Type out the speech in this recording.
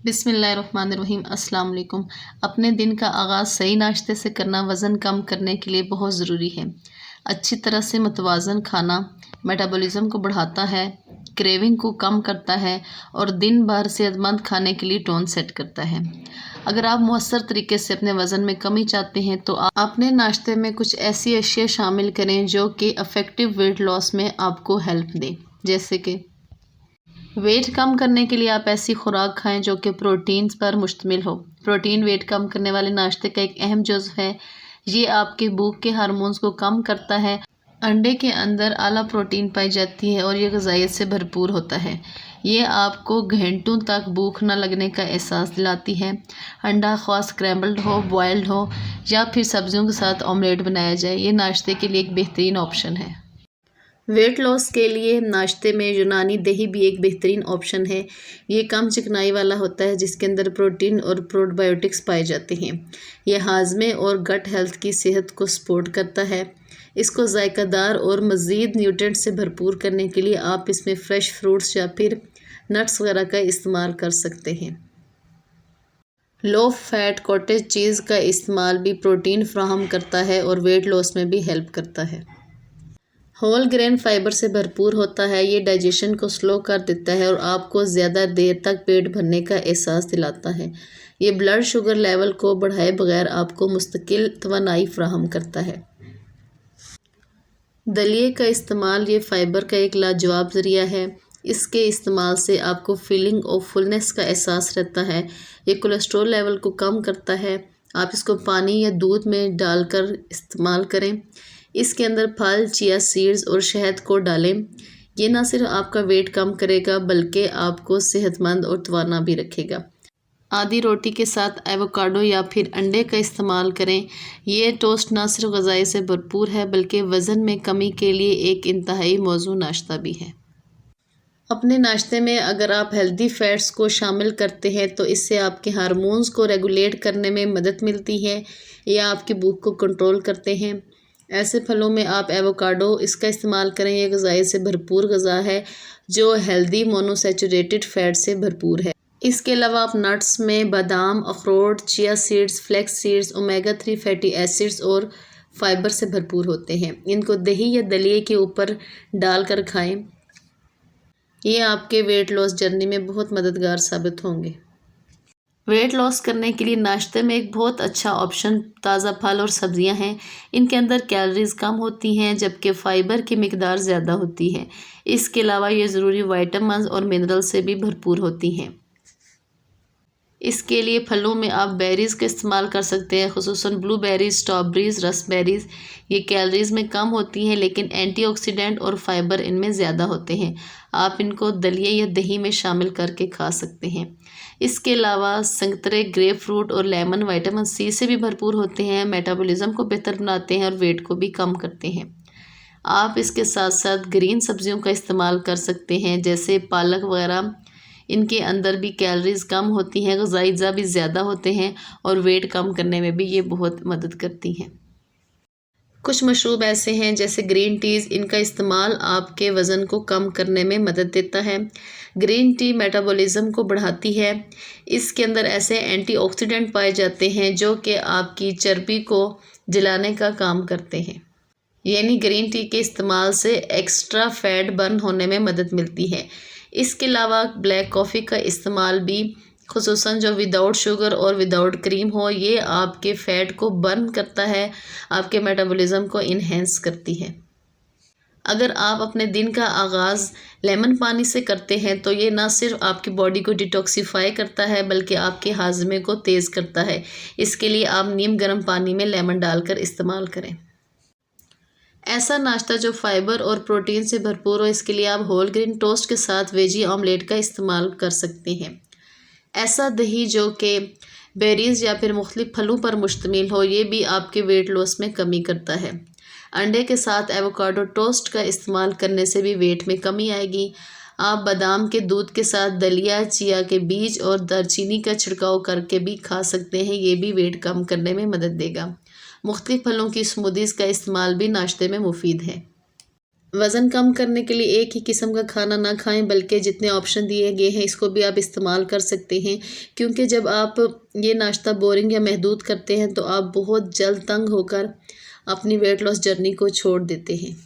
बिस्मिल्लाहिर्रहमानिर्रहीम अस्सलाम वालेकुम। अपने दिन का आगाज़ सही नाश्ते से करना वज़न कम करने के लिए बहुत ज़रूरी है। अच्छी तरह से मुतवाज़न खाना मेटाबॉलिज़्म को बढ़ाता है, क्रेविंग को कम करता है और दिन भर सेहतमंद खाने के लिए टोन सेट करता है। अगर आप मौसर तरीके से अपने वज़न में कमी चाहते हैं तो आप अपने नाश्ते में कुछ ऐसी अशिया शामिल करें जो कि इफ़ेक्टिव वेट लॉस में आपको हेल्प दें। जैसे कि वेट कम करने के लिए आप ऐसी खुराक खाएं जो कि प्रोटीन्स पर मुश्तमिल हो। प्रोटीन वेट कम करने वाले नाश्ते का एक अहम जुज़ है। ये आपके भूख के हार्मोन्स को कम करता है। अंडे के अंदर आला प्रोटीन पाई जाती है और ये ग़िज़ाइयत से भरपूर होता है। ये आपको घंटों तक भूख न लगने का एहसास दिलाती है। अंडा ख़ास स्क्रैम्बल्ड हो, बॉयल्ड हो या फिर सब्जियों के साथ ऑमलेट बनाया जाए, ये नाश्ते के लिए एक बेहतरीन ऑप्शन है। वेट लॉस के लिए नाश्ते में यूनानी दही भी एक बेहतरीन ऑप्शन है। ये कम चिकनाई वाला होता है जिसके अंदर प्रोटीन और प्रोबायोटिक्स पाए जाते हैं। यह हाजमे और गट हेल्थ की सेहत को सपोर्ट करता है। इसको जायकादार और मज़ीद न्यूट्रिएंट से भरपूर करने के लिए आप इसमें फ़्रेश फ्रूट्स या फिर नट्स वगैरह का इस्तेमाल कर सकते हैं। लो फैट कॉटेज चीज़ का इस्तेमाल भी प्रोटीन फ्राहम करता है और वेट लॉस में भी हेल्प करता है। होल ग्रेन फाइबर से भरपूर होता है। ये डाइजेशन को स्लो कर देता है और आपको ज़्यादा देर तक पेट भरने का एहसास दिलाता है। ये ब्लड शुगर लेवल को बढ़ाए बगैर आपको मुस्तकिल तवानाई फ्राहम करता है। दलिए का इस्तेमाल ये फ़ाइबर का एक लाजवाब ज़रिया है। इसके इस्तेमाल से आपको फीलिंग ऑफ फुलनेस का एहसास रहता है। ये कोलेस्ट्रॉल लेवल को कम करता है। आप इसको पानी या दूध में डालकर इस्तेमाल करें। इसके अंदर फल, चिया सीड्स और शहद को डालें। ये ना सिर्फ आपका वेट कम करेगा बल्कि आपको सेहतमंद और तवाना भी रखेगा। आधी रोटी के साथ एवोकाडो या फिर अंडे का इस्तेमाल करें। ये टोस्ट ना सिर्फ ग़िज़ाई से भरपूर है बल्कि वज़न में कमी के लिए एक इंतहाई मौजू नाश्ता भी है। अपने नाश्ते में अगर आप हेल्दी फ़ैट्स को शामिल करते हैं तो इससे आपके हार्मोन्स को रेगुलेट करने में मदद मिलती है या आपकी भूख को कंट्रोल करते हैं। ऐसे फलों में आप एवोकाडो इसका इस्तेमाल करें। यह ग़िज़ाई से भरपूर ग़िज़ा है जो हेल्दी मोनोसैचुरेटेड फ़ैट से भरपूर है। इसके अलावा आप नट्स में बादाम, अखरोट, chia seeds, flax seeds, omega 3 fatty acids और फाइबर से भरपूर होते हैं। इनको दही या दलिए के ऊपर डालकर खाएं। ये आपके वेट लॉस जर्नी में बहुत मददगार साबित होंगे। वेट लॉस करने के लिए नाश्ते में एक बहुत अच्छा ऑप्शन ताज़ा फल और सब्ज़ियां हैं। इनके अंदर कैलोरीज़ कम होती हैं जबकि फ़ाइबर की मिकदार ज़्यादा होती है। इसके अलावा ये ज़रूरी विटामिन्स और मिनरल से भी भरपूर होती हैं। इसके लिए फलों में आप बेरीज़ का इस्तेमाल कर सकते हैं, खुसूसन ब्लूबेरीज़, स्ट्रॉबेरीज़, रसबेरीज़। ये कैलोरीज़ में कम होती हैं लेकिन एंटीऑक्सीडेंट और फाइबर इनमें ज़्यादा होते हैं। आप इनको दलिए या दही में शामिल करके खा सकते हैं। इसके अलावा संतरे, ग्रेप फ्रूट और लेमन विटामिन सी से भी भरपूर होते हैं, मेटाबॉलिज्म को बेहतर बनाते हैं और वेट को भी कम करते हैं। आप इसके साथ साथ ग्रीन सब्जियों का इस्तेमाल कर सकते हैं जैसे पालक वगैरह। इनके अंदर भी कैलोरीज़ कम होती हैं, ग़िज़ाई अज़ा भी ज़्यादा होते हैं और वेट कम करने में भी ये बहुत मदद करती हैं। कुछ मशरूब ऐसे हैं जैसे ग्रीन टीज़। इनका इस्तेमाल आपके वज़न को कम करने में मदद देता है। ग्रीन टी मेटाबॉलिज्म को बढ़ाती है। इसके अंदर ऐसे एंटीऑक्सीडेंट पाए जाते हैं जो कि आपकी चर्बी को जलाने का काम करते हैं। यानी ग्रीन टी के इस्तेमाल से एक्स्ट्रा फैट बर्न होने में मदद मिलती है। इसके अलावा ब्लैक कॉफ़ी का इस्तेमाल भी, खुसूसन जो विदाउट शुगर और विदाउट क्रीम हो, ये आपके फ़ैट को बर्न करता है, आपके मेटाबॉलिज्म को इन्हेंस करती है। अगर आप अपने दिन का आगाज़ लेमन पानी से करते हैं तो ये ना सिर्फ आपकी बॉडी को डिटॉक्सिफाई करता है बल्कि आपके हाजमे को तेज़ करता है। इसके लिए आप नीम गर्म पानी में लेमन डालकर इस्तेमाल करें। ऐसा नाश्ता जो फाइबर और प्रोटीन से भरपूर हो, इसके लिए आप होल ग्रेन टोस्ट के साथ वेजी ऑमलेट का इस्तेमाल कर सकते हैं। ऐसा दही जो कि बेरीज़ या फिर मुख्तलिफ फलों पर मुश्तमिल हो, ये भी आपके वेट लॉस में कमी करता है। अंडे के साथ एवोकाडो टोस्ट का इस्तेमाल करने से भी वेट में कमी आएगी। आप बादाम के दूध के साथ दलिया, चिया के बीज और दालचीनी का छिड़काव करके भी खा सकते हैं। ये भी वेट कम करने में मदद देगा। मुख्तलिफ फलों की स्मूदीज़ का इस्तेमाल भी नाश्ते में मुफीद है। वज़न कम करने के लिए एक ही किस्म का खाना ना खाएं, बल्कि जितने ऑप्शन दिए गए हैं इसको भी आप इस्तेमाल कर सकते हैं, क्योंकि जब आप ये नाश्ता बोरिंग या महदूद करते हैं तो आप बहुत जल्द तंग होकर अपनी वेट लॉस जर्नी को छोड़ देते हैं।